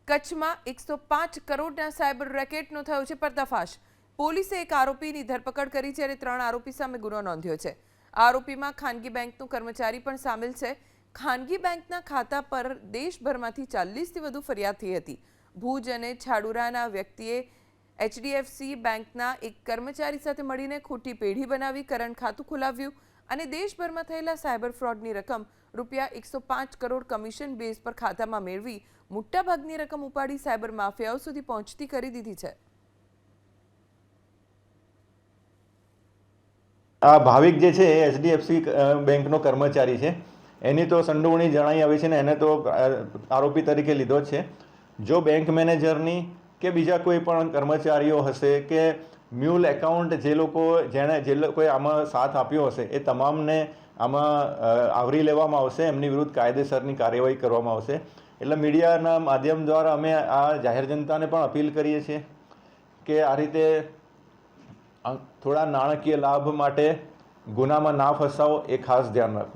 કચ્છમાં 105 કરોડના સાયબર રેકેટનો થયો છે પર્દાફાશ। પોલીસે એક આરોપીની ધરપકડ કરી જ્યારે 3 આરોપી સામે ગુનો નોંધ્યો છે। આરોપીમાં ખાનગી બેંકનો કર્મચારી પણ સામેલ છે। ખાનગી બેંકના ખાતા પર દેશભરમાંથી 40થી વધુ ફરિયાદ થઈ હતી। ભુજ અને છાડુરાના વ્યક્તિએ એચડીએફસી બેંકના એક કર્મચારી સાથે મળીને ખોટી પેઢી બનાવી કરંટ ખાતું ખોલાવ્યું અને દેશભરમાં થયેલા સાયબર ફ્રોડની રકમ રૂપિયા 105 કરોડ કમિશન બેઝ પર ખાતામાં મેળવી મોટાભાગની રકમ ઉપાડી સાયબર માફિયાઓ સુધી પહોંચતી કરી દીધી છે। આ ભાવિક જે છે એ એચડીએફસી બેંકનો કર્મચારી છે। એની તો સંડોવણી જણાઈ આવી છે ને એને તો આરોપી તરીકે લીધો જ છે। જો બેંક મેનેજરની કે બીજા કોઈ પણ કર્મચારીઓ હશે કે મ્યુલ એકાઉન્ટ જે લોકોએ આમાં સાથ આપ્યો હશે એ તમામને આમાં આવરી લેવામાં આવશે। એમની વિરુદ્ધ કાયદેસરની કાર્યવાહી કરવામાં આવશે। એટલે મીડિયાના માધ્યમ દ્વારા અમે આ જાહેર જનતાને પણ અપીલ કરીએ છીએ કે આ રીતે થોડા નાણાકીય લાભ માટે ગુનામાં ના ફસાવો, એ ખાસ ધ્યાન રાખવું।